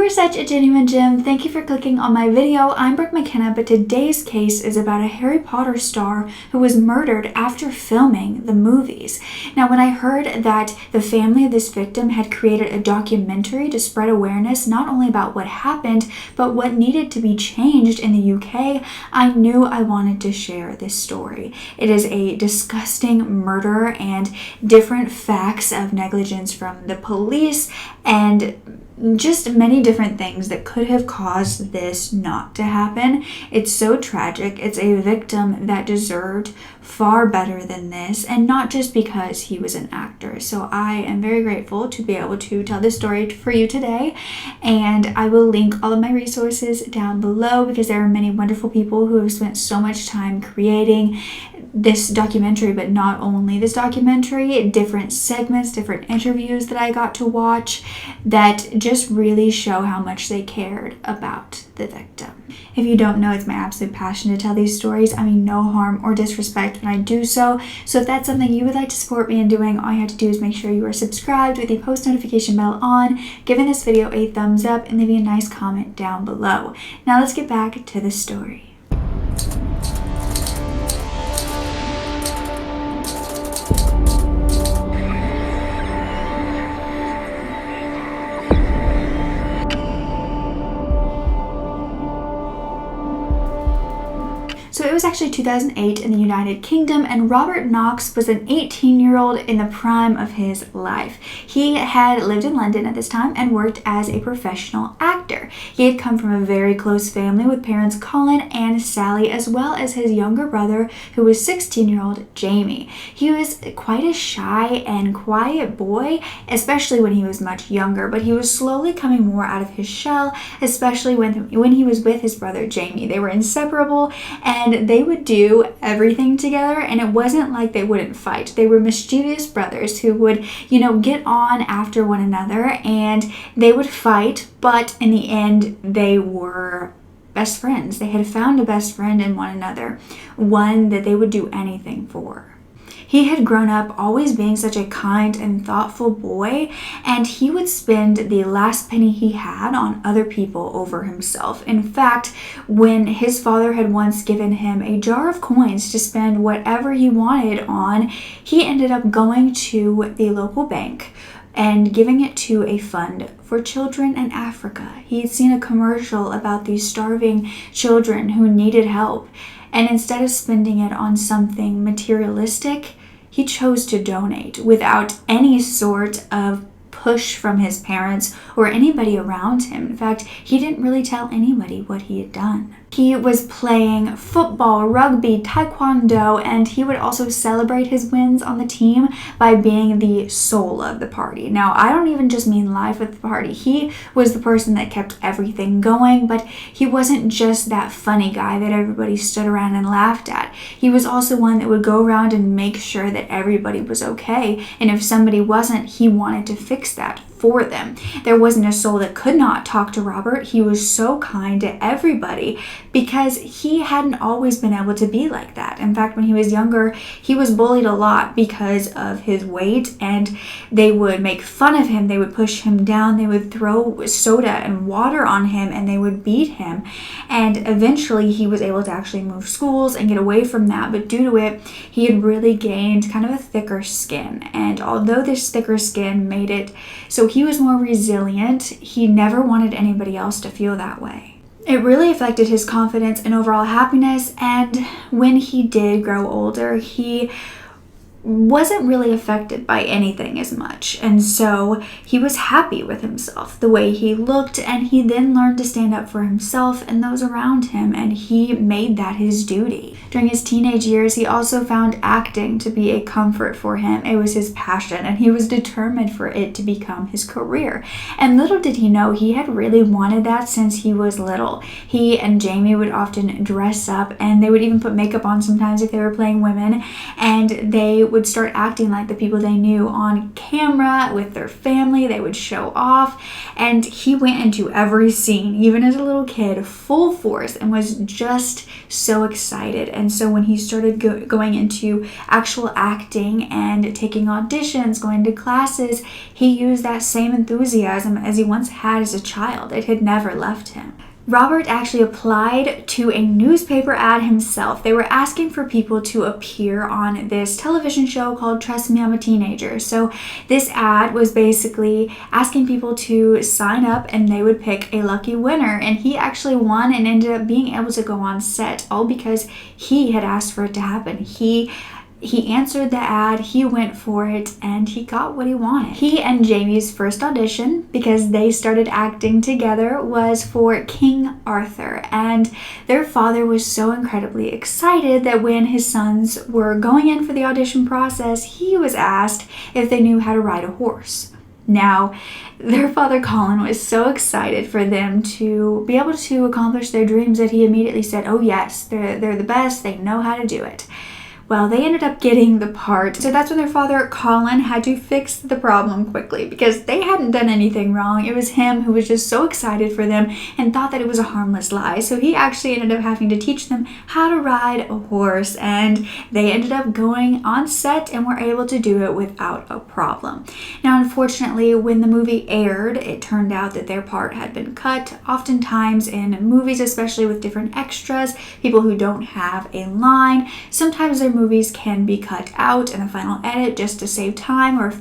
are such a genuine gem. Thank you for clicking on my video. I'm Brooke Makenna, but today's case is about a Harry Potter star who was murdered after filming the movies. Now, when I heard that the family of this victim had created a documentary to spread awareness not only about what happened, but what needed to be changed in the UK, I knew I wanted to share this story. It is a disgusting murder and different facts of negligence from the police and just many different things that could have caused this not to happen. It's so tragic. It's a victim that deserved far better than this, and not just because he was an actor. So I am very grateful to be able to tell this story for you today, and I will link all of my resources down below because there are many wonderful people who have spent so much time creating this documentary, but not only this documentary, different segments, different interviews that I got to watch that just really show how much they cared about the victim. If you don't know, it's my absolute passion to tell these stories. I mean no harm or disrespect when I do so. So if that's something you would like to support me in doing, all you have to do is make sure you are subscribed with the post notification bell on, giving this video a thumbs up, and leaving a nice comment down below. Now let's get back to the story. So it was actually 2008 in the United Kingdom, and Robert Knox was an 18-year-old in the prime of his life. He had lived in London at this time and worked as a professional actor. He had come from a very close family with parents Colin and Sally, as well as his younger brother, who was 16-year-old Jamie. He was quite a shy and quiet boy, especially when he was much younger, but he was slowly coming more out of his shell, especially when he was with his brother Jamie. They were inseparable, and they would do everything together, and it wasn't like they wouldn't fight. They were mischievous brothers who would, get on after one another, and they would fight, but in the end, they were best friends. They had found a best friend in one another, one that they would do anything for. He had grown up always being such a kind and thoughtful boy, and he would spend the last penny he had on other people over himself. In fact, when his father had once given him a jar of coins to spend whatever he wanted on, he ended up going to the local bank and giving it to a fund for children in Africa. He had seen a commercial about these starving children who needed help, and instead of spending it on something materialistic, he chose to donate without any sort of push from his parents or anybody around him. In fact, he didn't really tell anybody what he had done. He was playing football, rugby, taekwondo, and he would also celebrate his wins on the team by being the soul of the party. Now, I don't even just mean live at the party. He was the person that kept everything going, but he wasn't just that funny guy that everybody stood around and laughed at. He was also one that would go around and make sure that everybody was okay, and if somebody wasn't, he wanted to fix that for them. There wasn't a soul that could not talk to Robert. He was so kind to everybody because he hadn't always been able to be like that. In fact, when he was younger, he was bullied a lot because of his weight, and they would make fun of him. They would push him down. They would throw soda and water on him, and they would beat him. And eventually he was able to actually move schools and get away from that. But due to it, he had really gained kind of a thicker skin. And although this thicker skin made it so he was more resilient, he never wanted anybody else to feel that way. It really affected his confidence and overall happiness, and when he did grow older, he wasn't really affected by anything as much, and so he was happy with himself, the way he looked, and he then learned to stand up for himself and those around him, and he made that his duty. During his teenage years, he also found acting to be a comfort for him. It was his passion, and he was determined for it to become his career. And little did he know, he had really wanted that since he was little. He and Jamie would often dress up, and they would even put makeup on sometimes if they were playing women, and they would start acting like the people they knew on camera with their family. They would show off, and he went into every scene, even as a little kid, full force, and was just so excited. And so when he started going into actual acting and taking auditions, going to classes, he used that same enthusiasm as he once had as a child. It had never left him. Robert actually applied to a newspaper ad himself. They were asking for people to appear on this television show called Trust Me, I'm a Teenager. So this ad was basically asking people to sign up and they would pick a lucky winner. And he actually won and ended up being able to go on set, all because he had asked for it to happen. He answered the ad, he went for it, and he got what he wanted. He and Jamie's first audition, because they started acting together, was for King Arthur. And their father was so incredibly excited that when his sons were going in for the audition process, he was asked if they knew how to ride a horse. Now, their father Colin was so excited for them to be able to accomplish their dreams that he immediately said, oh yes, they're the best, they know how to do it. Well, they ended up getting the part. So that's when their father, Colin, had to fix the problem quickly because they hadn't done anything wrong. It was him who was just so excited for them and thought that it was a harmless lie. So he actually ended up having to teach them how to ride a horse, and they ended up going on set and were able to do it without a problem. Now, unfortunately, when the movie aired, it turned out that their part had been cut. Oftentimes in movies, especially with different extras, people who don't have a line, sometimes their movies can be cut out in the final edit just to save time, or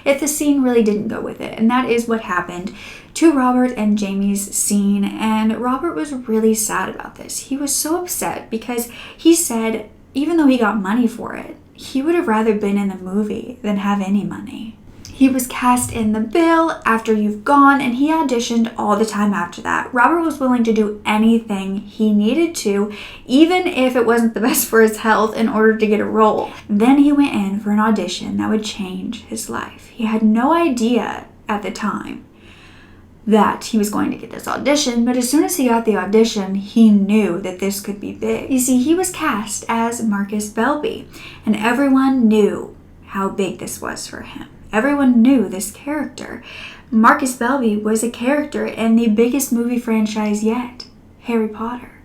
if the scene really didn't go with it. And that is what happened to Robert and Jamie's scene. And Robert was really sad about this. He was so upset because he said even though he got money for it, he would have rather been in the movie than have any money. He was cast in The Bill, After You've Gone, and he auditioned all the time after that. Robert was willing to do anything he needed to, even if it wasn't the best for his health, in order to get a role. Then he went in for an audition that would change his life. He had no idea at the time that he was going to get this audition, but as soon as he got the audition, he knew that this could be big. You see, he was cast as Marcus Belby, and everyone knew how big this was for him. Everyone knew this character. Marcus Belby was a character in the biggest movie franchise yet, Harry Potter.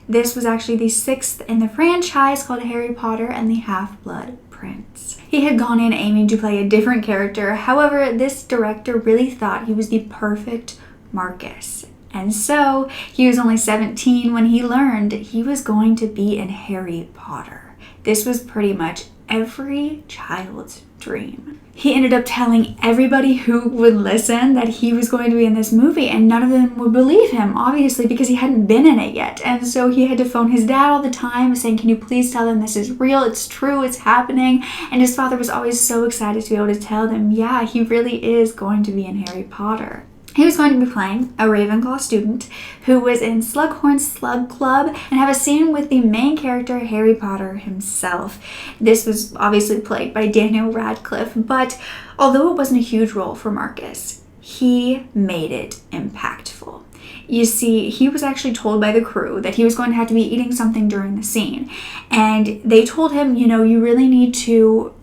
This was actually the 6th in the franchise, called Harry Potter and the Half-Blood Prince. He had gone in aiming to play a different character. However, this director really thought he was the perfect Marcus. And so he was only 17 when he learned he was going to be in Harry Potter. This was pretty much every child's dream. He ended up telling everybody who would listen that he was going to be in this movie, and none of them would believe him, obviously, because he hadn't been in it yet. And so he had to phone his dad all the time saying, can you please tell them this is real, it's true, it's happening? And his father was always so excited to be able to tell them, yeah, he really is going to be in Harry Potter. He was going to be playing a Ravenclaw student who was in Slughorn's Slug Club and have a scene with the main character, Harry Potter himself. This was obviously played by Daniel Radcliffe, but although it wasn't a huge role for Marcus, he made it impactful. You see, he was actually told by the crew that he was going to have to be eating something during the scene. And they told him, you know, you really need to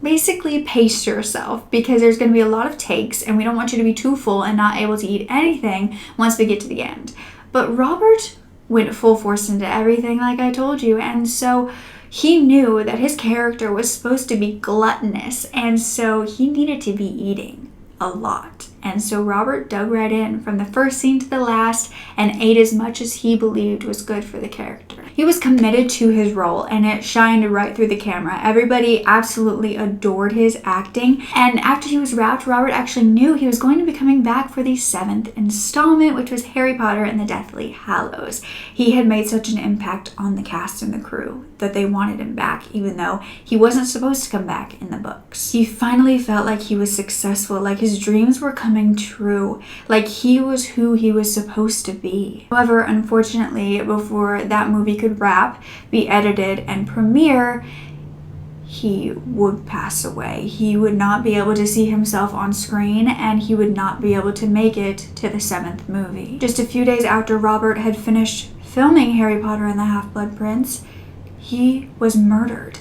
basically pace yourself because there's going to be a lot of takes and we don't want you to be too full and not able to eat anything once we get to the end. But Robert went full force into everything, like I told you, and so he knew that his character was supposed to be gluttonous, and so he needed to be eating a lot. And so Robert dug right in from the first scene to the last and ate as much as he believed was good for the character. He was committed to his role and it shined right through the camera. Everybody absolutely adored his acting. And after he was wrapped, Robert actually knew he was going to be coming back for the 7th installment, which was Harry Potter and the Deathly Hallows. He had made such an impact on the cast and the crew that they wanted him back, even though he wasn't supposed to come back in the books. He finally felt like he was successful, like his dreams were coming true, like he was who he was supposed to be. However, unfortunately, before that movie could wrap, be edited, and premiere, he would pass away. He would not be able to see himself on screen, and he would not be able to make it to the 7th movie. Just a few days after Robert had finished filming Harry Potter and the Half-Blood Prince, he was murdered.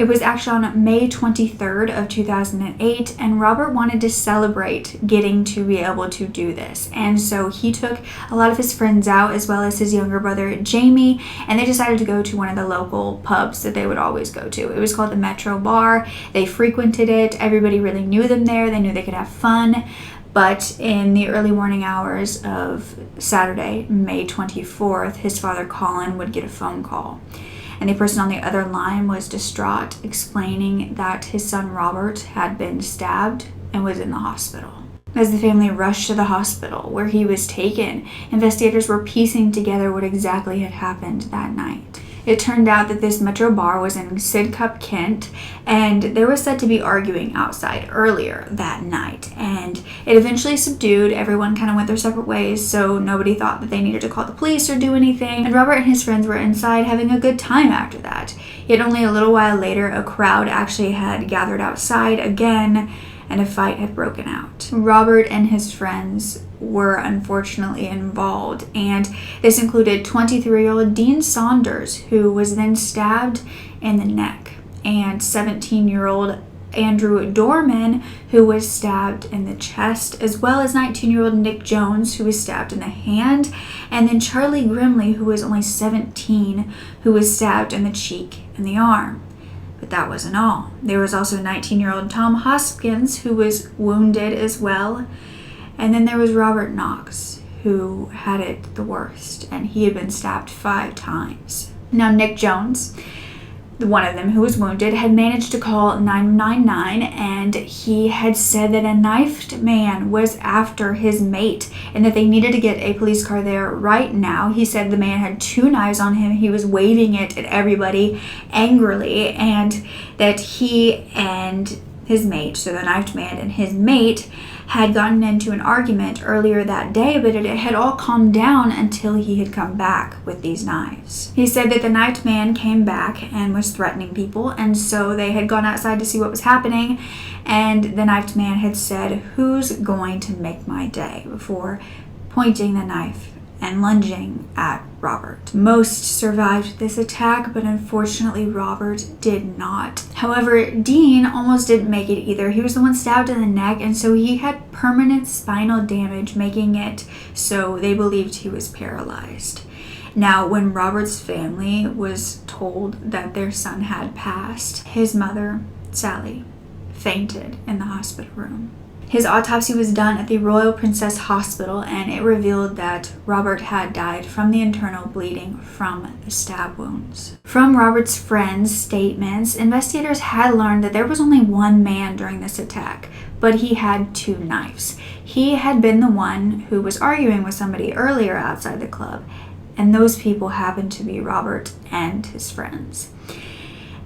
It was actually on May 23rd of 2008, and Robert wanted to celebrate getting to be able to do this. And so he took a lot of his friends out, as well as his younger brother, Jamie, and they decided to go to one of the local pubs that they would always go to. It was called the Metro Bar. They frequented it. Everybody really knew them there. They knew they could have fun. But in the early morning hours of Saturday, May 24th, his father, Colin, would get a phone call. And the person on the other line was distraught, explaining that his son, Robert, had been stabbed and was in the hospital. As the family rushed to the hospital where he was taken, investigators were piecing together what exactly had happened that night. It turned out that this Metro Bar was in Sidcup, Kent, and there was said to be arguing outside earlier that night. And it eventually subdued. Everyone kind of went their separate ways, so nobody thought that they needed to call the police or do anything. And Robert and his friends were inside having a good time after that. Yet only a little while later, a crowd actually had gathered outside again, and a fight had broken out. Robert and his friends were unfortunately involved, and this included 23-year-old Dean Saunders, who was then stabbed in the neck, and 17-year-old Andrew Dorman, who was stabbed in the chest, as well as 19-year-old Nick Jones, who was stabbed in the hand, and then Charlie Grimley, who was only 17, who was stabbed in the cheek and the arm. But that wasn't all. There was also 19-year-old Tom Hoskins, who was wounded as well. And then there was Robert Knox, who had it the worst, and he had been stabbed 5 times. Now, Nick Jones, one of them who was wounded, had managed to call 999, and he had said that a knifed man was after his mate and that they needed to get a police car there right now. He said the man had 2 knives on him. He was waving it at everybody angrily, and that he and his mate, so the knifed man and his mate, had gotten into an argument earlier that day, but it had all calmed down until he had come back with these knives. He said that the knifed man came back and was threatening people, and so they had gone outside to see what was happening, and the knifed man had said, "Who's going to make my day?" before pointing the knife and lunging at Robert. Most survived this attack, but unfortunately Robert did not. However, Dean almost didn't make it either. He was the one stabbed in the neck, and so he had permanent spinal damage, making it so they believed he was paralyzed. Now, when Robert's family was told that their son had passed, his mother, Sally, fainted in the hospital room. His autopsy was done at the Royal Princess Hospital, and it revealed that Robert had died from the internal bleeding from the stab wounds. From Robert's friends' statements, investigators had learned that there was only one man during this attack, but he had 2 knives. He had been the one who was arguing with somebody earlier outside the club, and those people happened to be Robert and his friends.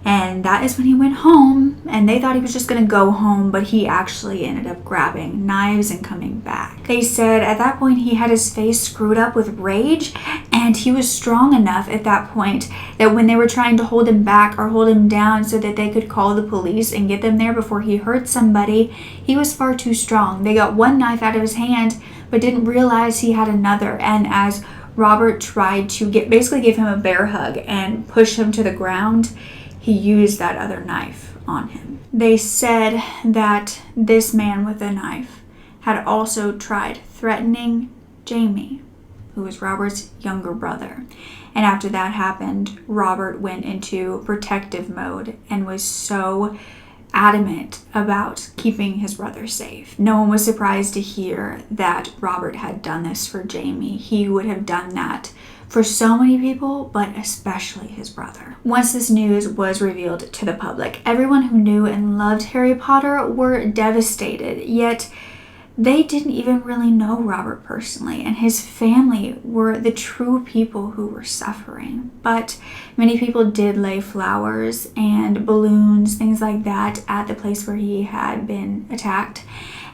And that is when he went home, and they thought he was just going to go home, but he actually ended up grabbing knives and coming back. They said at that point he had his face screwed up with rage, and he was strong enough at that point that when they were trying to hold him back or hold him down so that they could call the police and get them there before he hurt somebody, he was far too strong. They got one knife out of his hand, but didn't realize he had another, and as Robert tried to basically give him a bear hug and push him to the ground, he used that other knife on him. They said that this man with the knife had also tried threatening Jamie, who was Robert's younger brother. And after that happened, Robert went into protective mode and was so adamant about keeping his brother safe. No one was surprised to hear that Robert had done this for Jamie. He would have done that for so many people, but especially his brother. Once this news was revealed to the public, everyone who knew and loved Harry Potter were devastated, yet they didn't even really know Robert personally, and his family were the true people who were suffering. But many people did lay flowers and balloons, things like that, at the place where he had been attacked.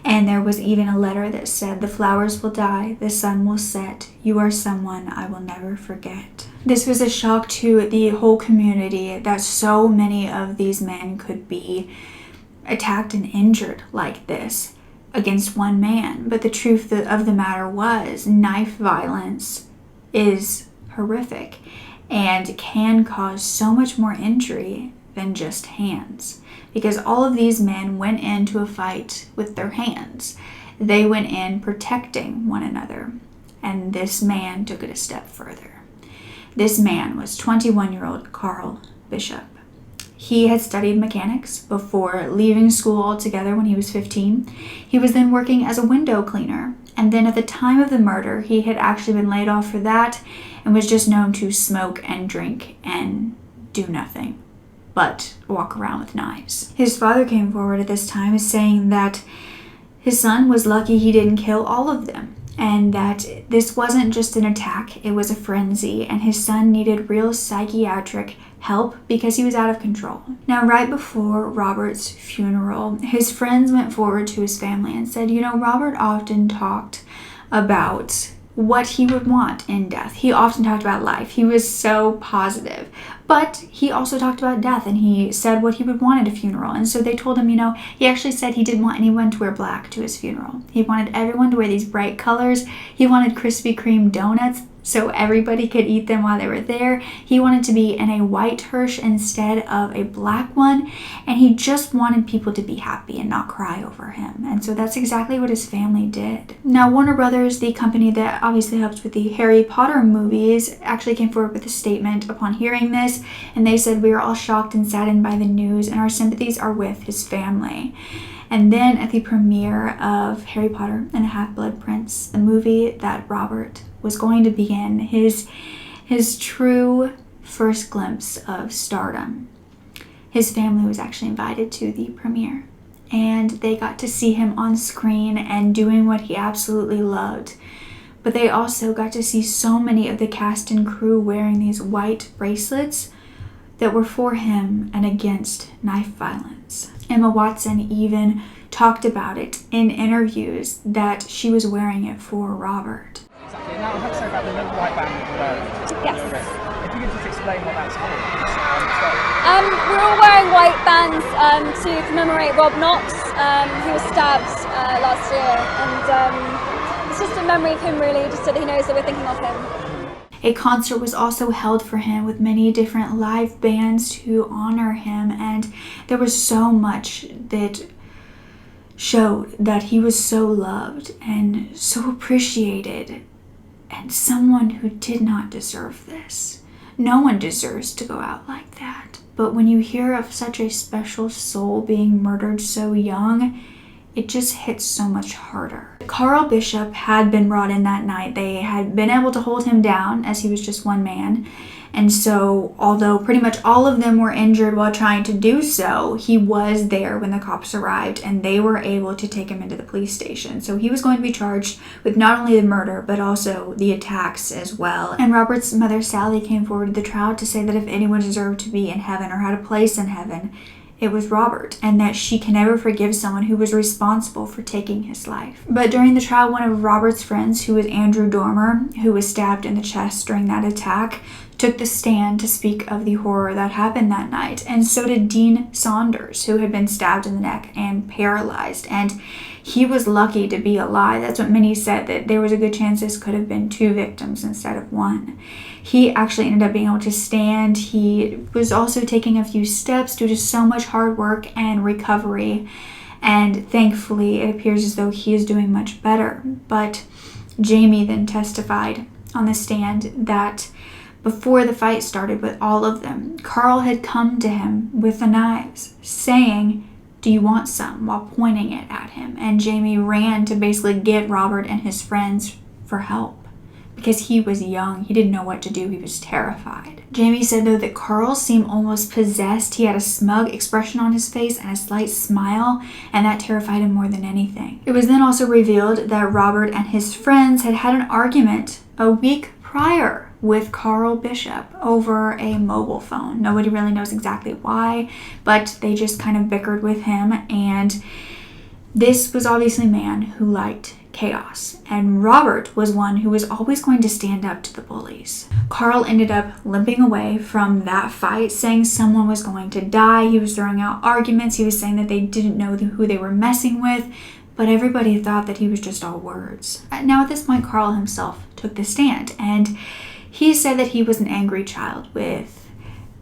And there was even a letter that said, "The flowers will die, the sun will set. You are someone I will never forget." This was a shock to the whole community that so many of these men could be attacked and injured like this against one man. But the truth of the matter was, knife violence is horrific and can cause so much more injury than just hands, because all of these men went into a fight with their hands. They went in protecting one another, and this man took it a step further. This man was 21-year-old Carl Bishop. He had studied mechanics before leaving school altogether when he was 15. He was then working as a window cleaner, and then at the time of the murder, he had actually been laid off for that and was just known to smoke and drink and do nothing but walk around with knives. His father came forward at this time saying that his son was lucky he didn't kill all of them, and that this wasn't just an attack, it was a frenzy, and his son needed real psychiatric help because he was out of control. Now, right before Robert's funeral, his friends went forward to his family and said, Robert often talked about what he would want in death. He often talked about life. He was so positive. But he also talked about death, and he said what he would want at a funeral. And so they told him, he actually said he didn't want anyone to wear black to his funeral. He wanted everyone to wear these bright colors. He wanted Krispy Kreme donuts so everybody could eat them while they were there. He wanted to be in a white hearse instead of a black one, and he just wanted people to be happy and not cry over him. And so that's exactly what his family did. Now, Warner Brothers, the company that obviously helped with the Harry Potter movies, actually came forward with a statement upon hearing this, and they said, "We are all shocked and saddened by the news, and our sympathies are with his family." And then at the premiere of Harry Potter and the Half-Blood Prince, the movie that Robert was going to begin his true first glimpse of stardom, his family was actually invited to the premiere, and they got to see him on screen and doing what he absolutely loved. But they also got to see so many of the cast and crew wearing these white bracelets that were for him and against knife violence. Emma Watson even talked about it in interviews that she was wearing it for Robert. Exactly. Now, I'd like to say about the little white band that you're wearing. Yes. If you could just explain what that's for. We're all wearing white bands to commemorate Rob Knox. He was stabbed last year, and it's just a memory of him, really, just so that he knows that we're thinking of him. A concert was also held for him with many different live bands to honor him, and there was so much that showed that he was so loved and so appreciated, and someone who did not deserve this. No one deserves to go out like that. But when you hear of such a special soul being murdered so young, it just hits so much harder. Carl Bishop had been brought in that night. They had been able to hold him down as he was just one man. And so, although pretty much all of them were injured while trying to do so, he was there when the cops arrived, and they were able to take him into the police station. So he was going to be charged with not only the murder, but also the attacks as well. And Robert's mother, Sally, came forward to the trial to say that if anyone deserved to be in heaven or had a place in heaven, it was Robert, and that she can never forgive someone who was responsible for taking his life. But during the trial, one of Robert's friends, who was Andrew Dormer, who was stabbed in the chest during that attack, took the stand to speak of the horror that happened that night. And so did Dean Saunders, who had been stabbed in the neck and paralyzed. And he was lucky to be alive. That's what many said, that there was a good chance this could have been 2 victims instead of 1. He actually ended up being able to stand. He was also taking a few steps due to so much hard work and recovery. And thankfully, it appears as though he is doing much better. But Jamie then testified on the stand that before the fight started with all of them, Carl had come to him with the knives, saying, "Do you want some?" while pointing it at him. And Jamie ran to basically get Robert and his friends for help because he was young. He didn't know what to do. He was terrified. Jamie said, though, that Carl seemed almost possessed. He had a smug expression on his face and a slight smile, and that terrified him more than anything. It was then also revealed that Robert and his friends had had an argument a week prior with Carl Bishop over a mobile phone. Nobody really knows exactly why, but they just kind of bickered with him, and this was obviously a man who liked chaos, and Robert was one who was always going to stand up to the bullies. Carl ended up limping away from that fight, saying someone was going to die. He was throwing out arguments. He was saying that they didn't know who they were messing with, but everybody thought that he was just all words. Now at this point, Carl himself took the stand, and he said that he was an angry child with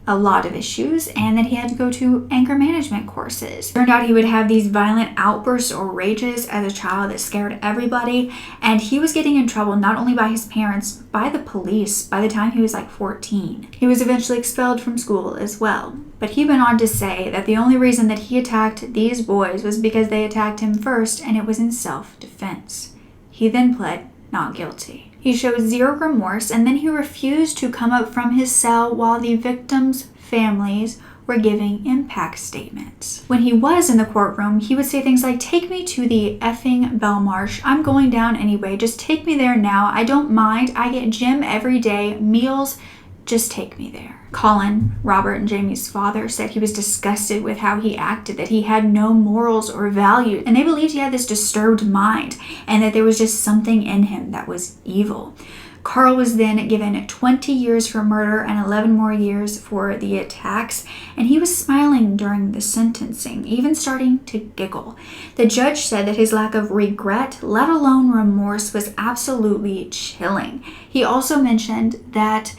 a lot of issues and that he had to go to anger management courses. Turned out he would have these violent outbursts or rages as a child that scared everybody, and he was getting in trouble not only by his parents, by the police by the time he was like 14. He was eventually expelled from school as well. But he went on to say that the only reason that he attacked these boys was because they attacked him first, and it was in self-defense. He then pled not guilty. He showed zero remorse, and then he refused to come up from his cell while the victims' families were giving impact statements. When he was in the courtroom, he would say things like, "Take me to the effing Belmarsh. I'm going down anyway. Just take me there now. I don't mind. I get gym every day, meals. Just take me there." Colin, Robert and Jamie's father, said he was disgusted with how he acted, that he had no morals or values, and they believed he had this disturbed mind and that there was just something in him that was evil. Carl was then given 20 years for murder and 11 more years for the attacks, and he was smiling during the sentencing, even starting to giggle. The judge said that his lack of regret, let alone remorse, was absolutely chilling. He also mentioned that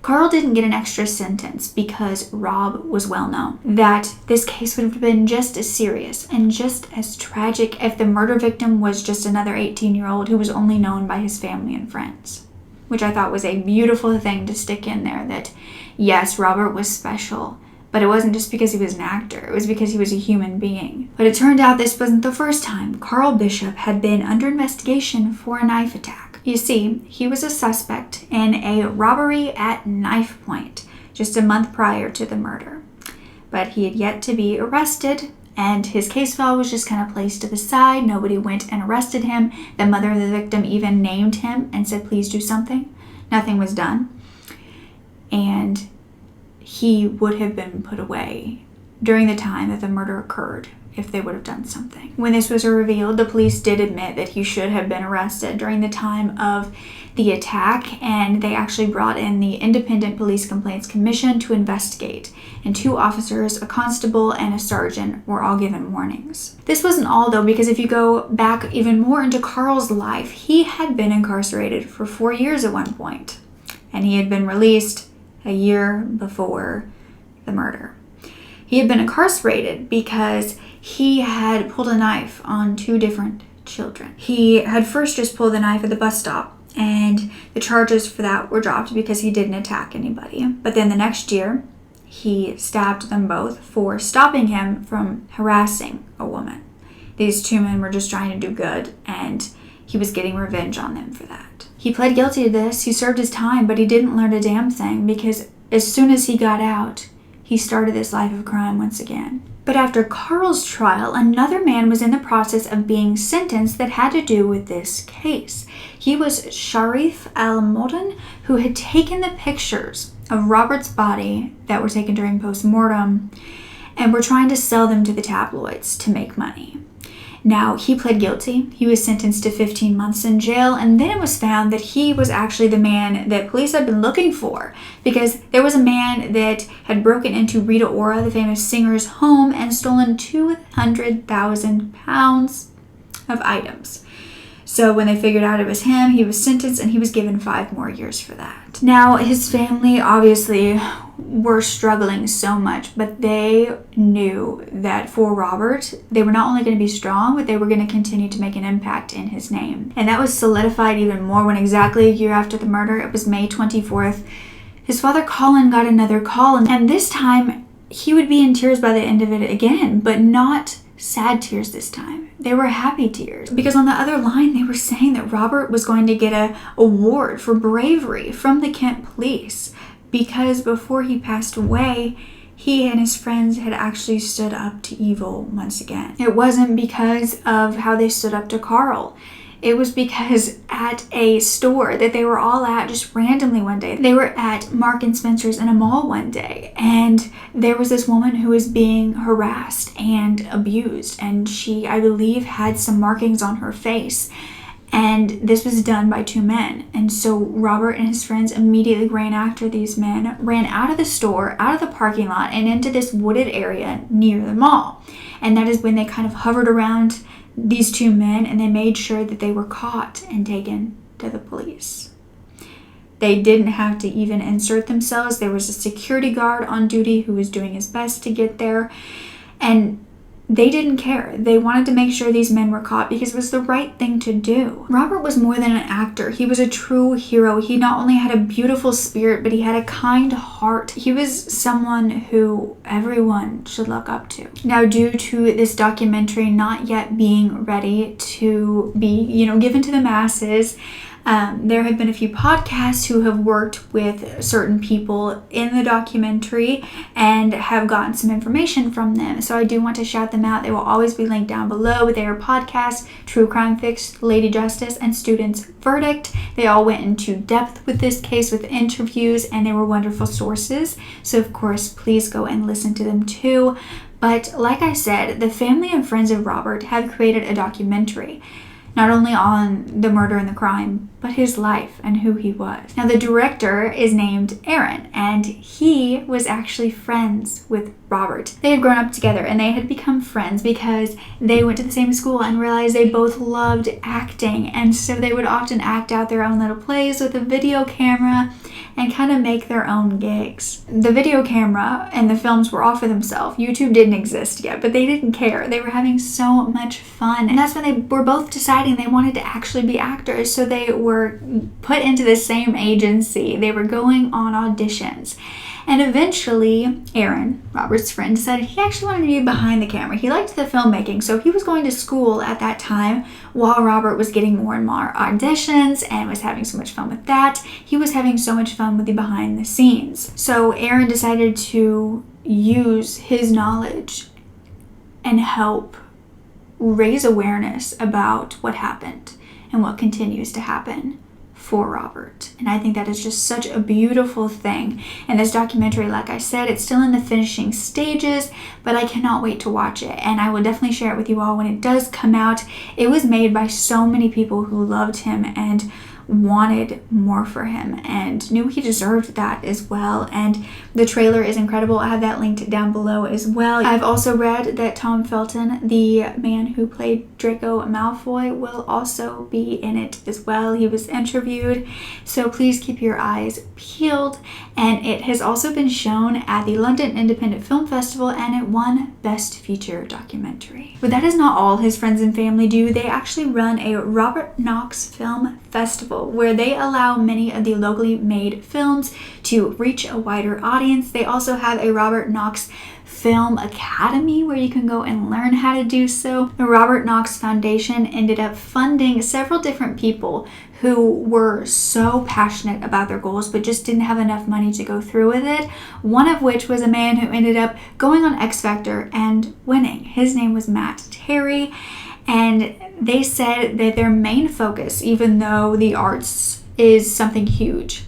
Carl didn't get an extra sentence because Rob was well known, that this case would have been just as serious and just as tragic if the murder victim was just another 18-year-old who was only known by his family and friends. Which I thought was a beautiful thing to stick in there, that yes, Robert was special, but it wasn't just because he was an actor, it was because he was a human being. But it turned out this wasn't the first time Carl Bishop had been under investigation for a knife attack. You see, he was a suspect in a robbery at knife point just a month prior to the murder. But he had yet to be arrested, and his case file was just kind of placed to the side. Nobody went and arrested him. The mother of the victim even named him and said, "Please do something." Nothing was done. And he would have been put away during the time that the murder occurred if they would have done something. When this was revealed, the police did admit that he should have been arrested during the time of the attack, and they actually brought in the Independent Police Complaints Commission to investigate, and 2 officers, a constable and a sergeant, were all given warnings. This wasn't all though, because if you go back even more into Carl's life, he had been incarcerated for 4 years at one point, and he had been released a year before the murder. He had been incarcerated because he had pulled a knife on 2 different children. He had first just pulled the knife at the bus stop, and the charges for that were dropped because he didn't attack anybody. But then the next year, he stabbed them both for stopping him from harassing a woman. These 2 men were just trying to do good, and he was getting revenge on them for that. He pled guilty to this. He served his time, but he didn't learn a damn thing, because as soon as he got out, he started this life of crime once again. But after Carl's trial, another man was in the process of being sentenced that had to do with this case. He was Sharif Al-Moden, who had taken the pictures of Robert's body that were taken during post-mortem and were trying to sell them to the tabloids to make money. Now, he pled guilty. He was sentenced to 15 months in jail, and then it was found that he was actually the man that police had been looking for, because there was a man that had broken into Rita Ora, the famous singer's home, and stolen 200,000 pounds of items. So when they figured out it was him, he was sentenced, and he was given 5 more years for that. Now, his family obviously were struggling so much, but they knew that for Robert, they were not only going to be strong, but they were going to continue to make an impact in his name. And that was solidified even more when exactly a year after the murder, it was May 24th, his father Colin got another call, and this time he would be in tears by the end of it again, but not sad tears this time. They were happy tears, because on the other line they were saying that Robert was going to get an award for bravery from the Kent police, because before he passed away, he and his friends had actually stood up to evil once again. It wasn't because of how they stood up to Carl. It was because at a store that they were all at just randomly one day, they were at Mark and Spencer's in a mall one day, and there was this woman who was being harassed and abused, and she, I believe, had some markings on her face. And this was done by 2 men. And so Robert and his friends immediately ran after these men, ran out of the store, out of the parking lot, and into this wooded area near the mall. And that is when they kind of hovered around these 2 men, and they made sure that they were caught and taken to the police. They didn't have to even insert themselves. There was a security guard on duty who was doing his best to get there. And they didn't care. They wanted to make sure these men were caught because it was the right thing to do. Robert was more than an actor. He was a true hero. He not only had a beautiful spirit, but he had a kind heart. He was someone who everyone should look up to. Now, due to this documentary not yet being ready to be, given to the masses, there have been a few podcasts who have worked with certain people in the documentary and have gotten some information from them. So I do want to shout them out. They will always be linked down below. They are podcasts: True Crime Fix, Lady Justice, and Student's Verdict. They all went into depth with this case with interviews, and they were wonderful sources. So of course, please go and listen to them too. But like I said, the family and friends of Robert have created a documentary, not only on the murder and the crime, but his life and who he was. Now, the director is named Aaron, and he was actually friends with Robert. They had grown up together and they had become friends because they went to the same school and realized they both loved acting. And so they would often act out their own little plays with a video camera and kind of make their own gigs. The video camera and the films were all for themselves. YouTube didn't exist yet, but they didn't care. They were having so much fun. And that's when they were both deciding they wanted to actually be actors. So they were put into the same agency. They were going on auditions. And eventually, Aaron, Robert's friend, decided he actually wanted to be behind the camera. He liked the filmmaking, so he was going to school at that time while Robert was getting more and more auditions and was having so much fun with that. He was having so much fun with the behind the scenes. So Aaron decided to use his knowledge and help raise awareness about what happened and what continues to happen for Robert. And I think that is just such a beautiful thing. And this documentary, like I said, it's still in the finishing stages, but I cannot wait to watch it. And I will definitely share it with you all when it does come out. It was made by so many people who loved him and wanted more for him and knew he deserved that as well. And the trailer is incredible. I have that linked down below as well. I've also read that Tom Felton, the man who played Draco Malfoy, will also be in it as well. He was interviewed, so please keep your eyes peeled. And it has also been shown at the London Independent Film Festival, and it won Best Feature Documentary. But that is not all his friends and family do. They actually run a Robert Knox Film Festival where they allow many of the locally made films to reach a wider audience. They also have a Robert Knox Film Academy where you can go and learn how to do so. The Robert Knox Foundation ended up funding several different people who were so passionate about their goals but just didn't have enough money to go through with it. One of which was a man who ended up going on X Factor and winning. His name was Matt Terry. And they said that their main focus, even though the arts is something huge,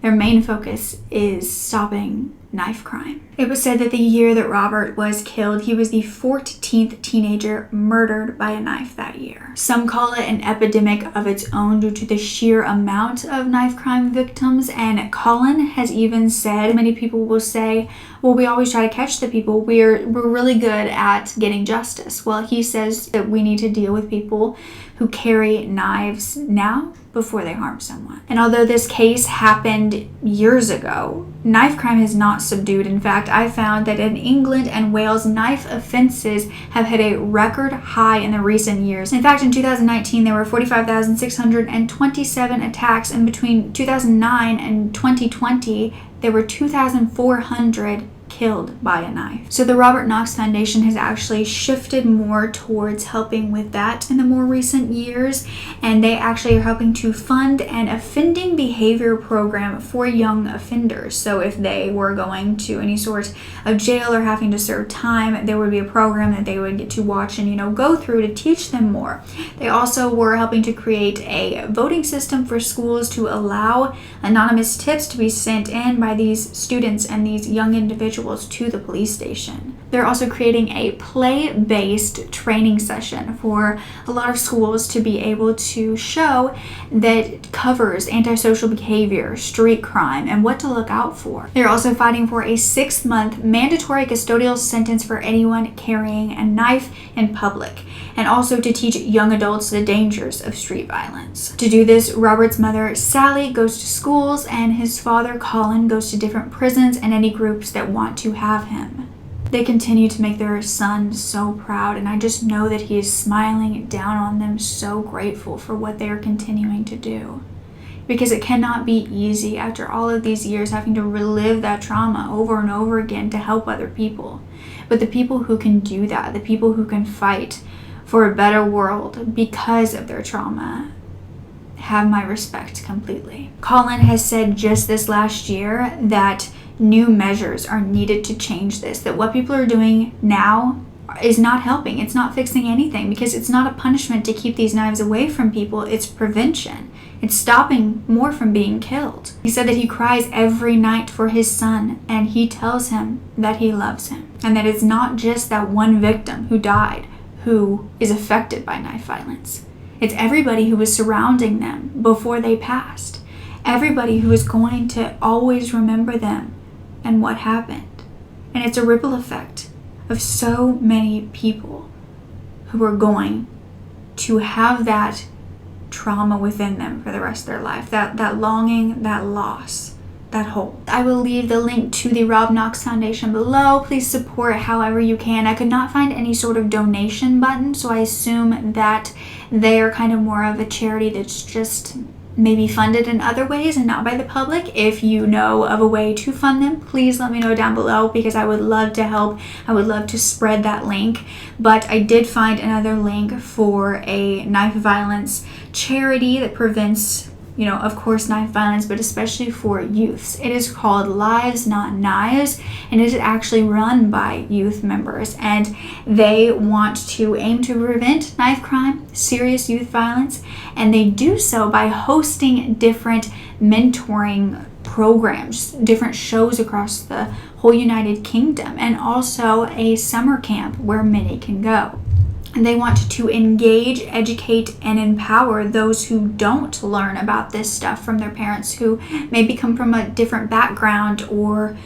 their main focus is stopping knife crime. It was said that the year that Robert was killed, he was the 14th teenager murdered by a knife that year. Some call it an epidemic of its own due to the sheer amount of knife crime victims. And Colin has even said, many people will say, well, we always try to catch the people. We're really good at getting justice. Well, he says that we need to deal with people who carry knives now before they harm someone. And although this case happened years ago, knife crime has not subdued. In fact, I found that in England and Wales, knife offenses have hit a record high in the recent years. In fact, in 2019, there were 45,627 attacks, and between 2009 and 2020, there were 2,400 killed by a knife. So the Robert Knox Foundation has actually shifted more towards helping with that in the more recent years, and they actually are helping to fund an offending behavior program for young offenders. So if they were going to any sort of jail or having to serve time, there would be a program that they would get to watch and go through to teach them more. They also were helping to create a voting system for schools to allow anonymous tips to be sent in by these students and these young individuals to the police station. They're also creating a play-based training session for a lot of schools to be able to show that covers antisocial behavior, street crime, and what to look out for. They're also fighting for a 6-month mandatory custodial sentence for anyone carrying a knife in public, and also to teach young adults the dangers of street violence. To do this, Robert's mother, Sally, goes to schools, and his father, Colin, goes to different prisons and any groups that want to have him. They continue to make their son so proud, and I just know that he is smiling down on them, so grateful for what they are continuing to do. Because it cannot be easy after all of these years having to relive that trauma over and over again to help other people. But the people who can do that, the people who can fight for a better world because of their trauma, have my respect completely. Colin has said just this last year that new measures are needed to change this, that what people are doing now is not helping. It's not fixing anything, because it's not a punishment to keep these knives away from people. It's prevention. It's stopping more from being killed. He said that he cries every night for his son, and he tells him that he loves him, and that it's not just that one victim who died who is affected by knife violence. It's everybody who was surrounding them before they passed. Everybody who is going to always remember them and what happened. And it's a ripple effect of so many people who are going to have that trauma within them for the rest of their life, that longing, that loss, that hole. I will leave the link to the Rob Knox Foundation below. Please support however you can. I could not find any sort of donation button, so I assume that they are kind of more of a charity that's just maybe funded in other ways and not by the public. If you know of a way to fund them, please let me know down below, because I would love to help. I would love to spread that link. But I did find another link for a knife violence charity that prevents, of course, knife violence, but especially for youths. It is called Lives Not Knives, and it is actually run by youth members, and they want to aim to prevent knife crime, serious youth violence, and they do so by hosting different mentoring programs, different shows across the whole United Kingdom, and also a summer camp where many can go. And they want to engage, educate, and empower those who don't learn about this stuff from their parents, who maybe come from a different background or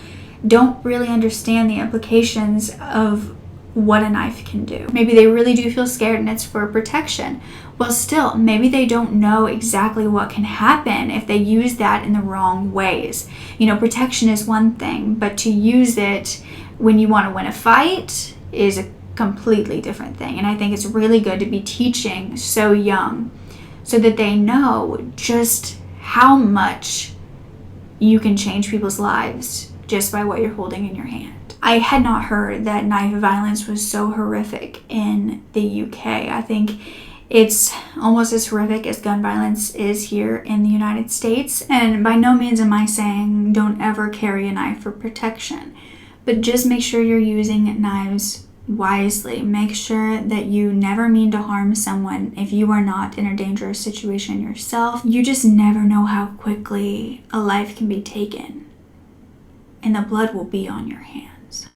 don't really understand the implications of what a knife can do. Maybe they really do feel scared and it's for protection. Well, still, maybe they don't know exactly what can happen if they use that in the wrong ways. Protection is one thing, but to use it when you want to win a fight is a completely different thing. And I think it's really good to be teaching so young so that they know just how much you can change people's lives just by what you're holding in your hand. I had not heard that knife violence was so horrific in the UK. I think it's almost as horrific as gun violence is here in the United States. And by no means am I saying don't ever carry a knife for protection, but just make sure you're using knives wisely. Make sure that you never mean to harm someone if you are not in a dangerous situation yourself. You just never know how quickly a life can be taken, and the blood will be on your hands.